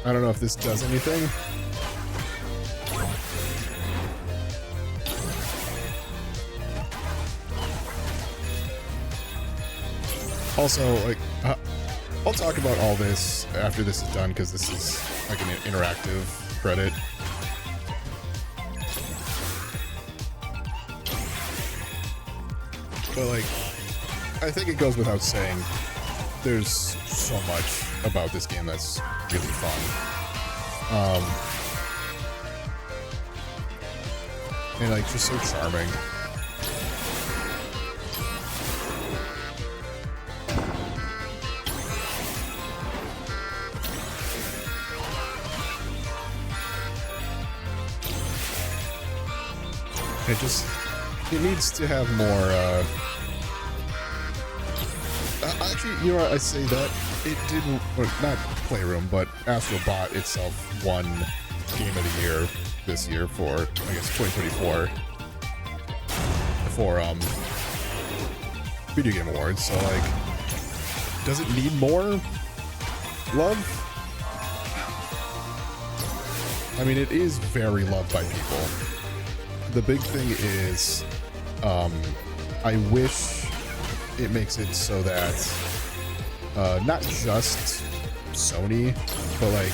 I don't know if this does anything. Also, like, I'll talk about all this after this is done, because this is like an interactive credit. But like, I think it goes without saying, there's so much about this game that's really fun. And like, just so charming. It needs to have more, actually, you know what, I say that, it didn't, or not Playroom, but Astro bought itself won Game of the Year this year for, I guess, 2024, for, Video Game Awards, so, like, does it need more love? I mean, it is very loved by people. The big thing is, I wish it makes it so that not just Sony, but like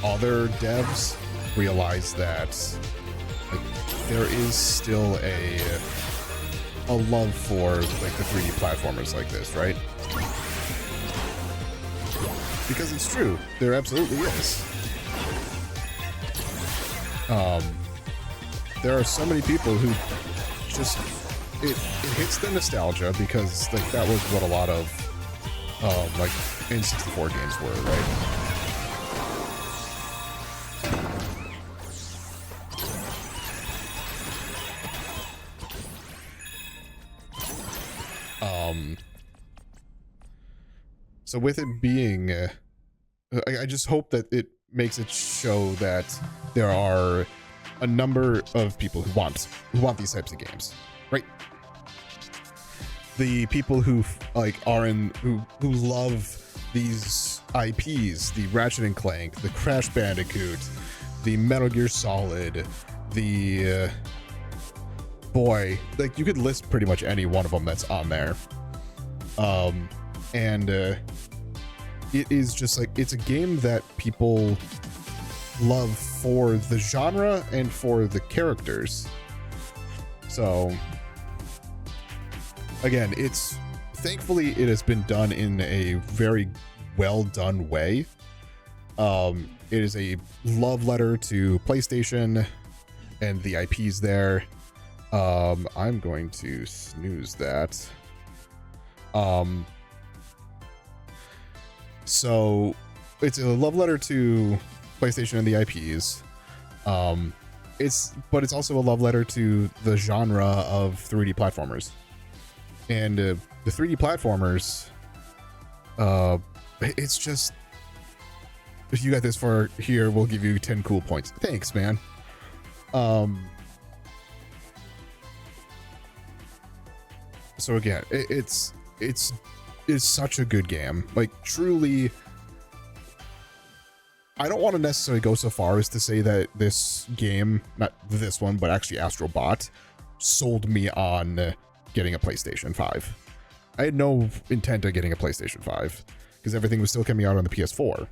other devs realize that like there is still a love for like the 3D platformers like this, right? Because it's true, there absolutely is. There are so many people who just it hits the nostalgia, because like that was what a lot of like N64 games were, right? So with it being I just hope that it makes it show that there are a number of people who want these types of games, right? The people who like are in who love these IPs, the Ratchet and Clank, the Crash Bandicoot, the Metal Gear Solid, the boy, like you could list pretty much any one of them that's on there. And it is just like, it's a game that people love for the genre and for the characters. So again, it's thankfully it has been done in a very well done way. It is a love letter to PlayStation and the IPs there. I'm going to snooze that. So it's a love letter to PlayStation and the IPs. It's also a love letter to the genre of 3D platformers. And the 3D platformers, it's just, if you got this far here, we'll give you 10 cool points. Thanks, man. So again, it's such a good game. Like, truly, I don't want to necessarily go so far as to say that this game, not this one, but actually Astro Bot, sold me on getting a PlayStation 5. I had no intent of getting a PlayStation 5 because everything was still coming out on the PS4.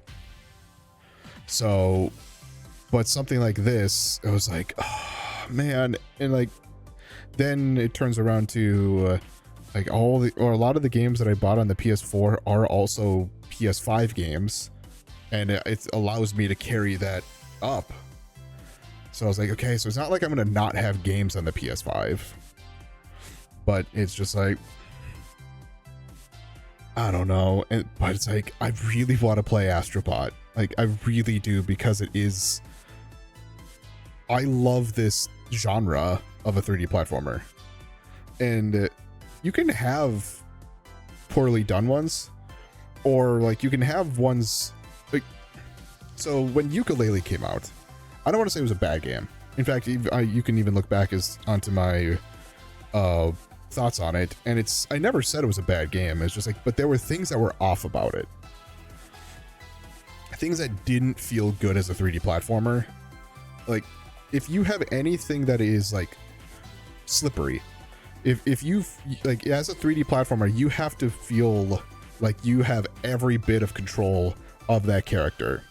So, but something like this, it was like, oh, man. And like, then it turns around to like a lot of the games that I bought on the PS4 are also PS5 games, and it allows me to carry that up. So I was like, okay, so it's not like I'm gonna not have games on the PS5, but it's just like, I don't know. But it's like, I really want to play Astro Bot. Like, I really do, because I love this genre of a 3D platformer. And you can have poorly done ones, or like you can have ones like, so when Yooka-Laylee came out, I don't want to say it was a bad game. In fact, you can even look back onto my thoughts on it, and I never said it was a bad game. It's just like, but there were things that were off about it. things that didn't feel good as a 3D platformer. Like, if you have anything that is like slippery, if you like as a 3D platformer, you have to feel like you have every bit of control of that character.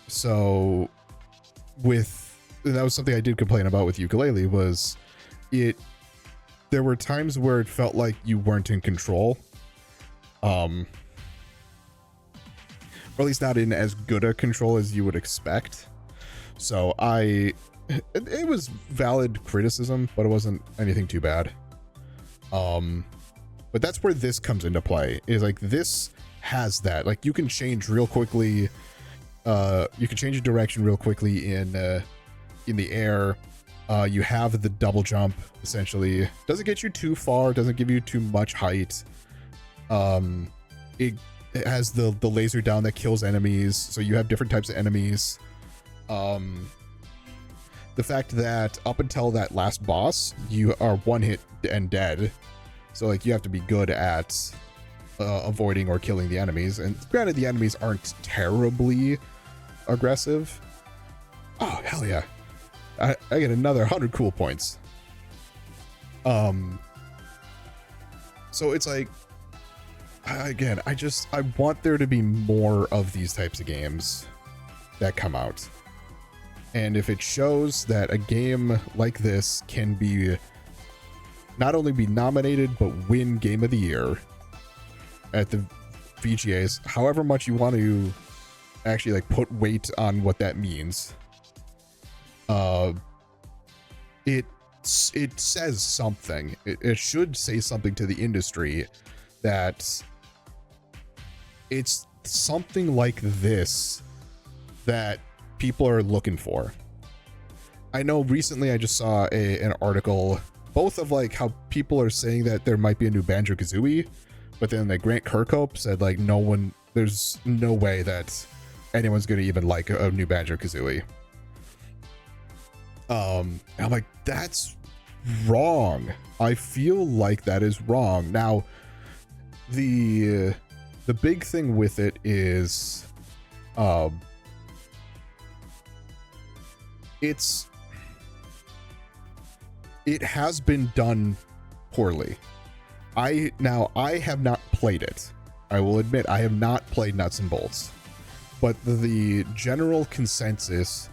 So that was something I did complain about with Yooka-Laylee, was there were times where it felt like you weren't in control. Or at least not in as good a control as you would expect. So it was valid criticism, but it wasn't anything too bad. But that's where this comes into play, is like this has that, like you can change real quickly. You can change your direction real quickly in the air. You have the double jump, essentially. Doesn't get you too far, doesn't give you too much height. It has the laser down that kills enemies, so you have different types of enemies. The fact that up until that last boss, you are one hit and dead. So like you have to be good at avoiding or killing the enemies. And granted, the enemies aren't terribly aggressive. Oh, hell yeah. I get another 100 cool points. So it's like, again, I want there to be more of these types of games that come out. And if it shows that a game like this can be not only be nominated, but win Game of the Year at the VGAs, however much you want to actually like put weight on what that means, it says something. It should say something to the industry that it's something like this that people are looking for. I know recently I just saw an article, both of like how people are saying that there might be a new Banjo-Kazooie, but then like Grant Kirkhope said like there's no way that anyone's gonna even like a new Banjo-Kazooie. I'm like, that's wrong. I feel like that is wrong. Now, the big thing with it is, it has been done poorly. I have not played it. I will admit I have not played Nuts and Bolts, but the general consensus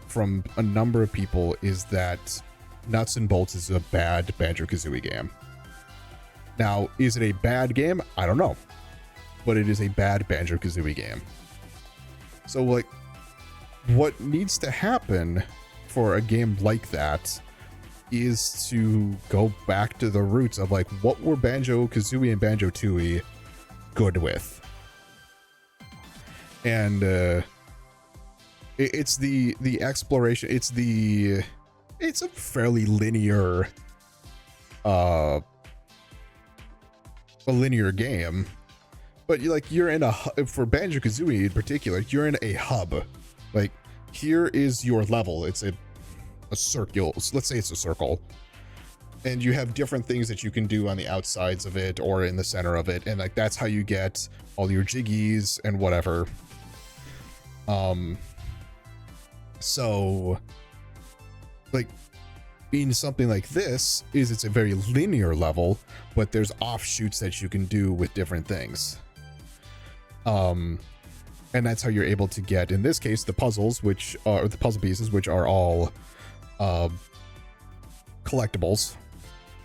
from a number of people is that Nuts and Bolts is a bad Banjo-Kazooie game. Now, is it a bad game? I don't know, but it is a bad Banjo-Kazooie game. So like, what needs to happen for a game like that is to go back to the roots of like, what were Banjo-Kazooie and Banjo-Tooie good with? And it's the exploration. It's a fairly linear a linear game, but you're in for Banjo-Kazooie in particular, you're in a hub. Like, here is your level. It's a circle. Let's say it's a circle, and you have different things that you can do on the outsides of it or in the center of it, and like that's how you get all your jiggies and whatever. So like in something like this, it's a very linear level, but there's offshoots that you can do with different things. And that's how you're able to get, in this case, the puzzles, which are the puzzle pieces, which are all collectibles,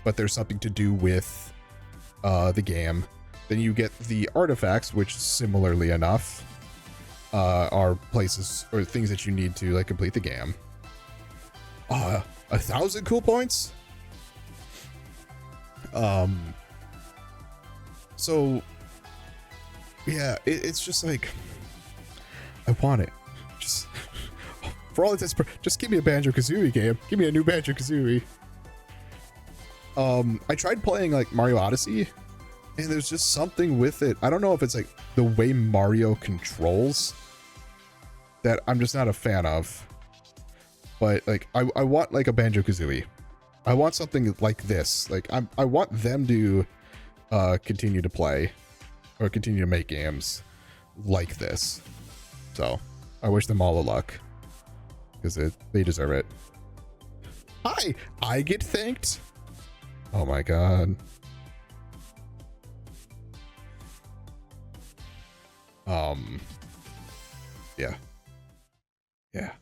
but there's something to do with the game. Then you get the artifacts, which similarly enough are places or things that you need to like complete the game. 1,000 cool points. So yeah, it's just like, I want it. Just for all intents, just give me a Banjo-Kazooie game. Give me a new Banjo-Kazooie. I tried playing like Mario Odyssey, and there's just something with it. I don't know if it's like the way Mario controls that I'm just not a fan of. But like, I want like a Banjo-Kazooie. I want something like this. Like I want them to continue to play. or continue to make games like this. So I wish them all the luck because they deserve it. Hi, I get thanked. Oh my god. Yeah.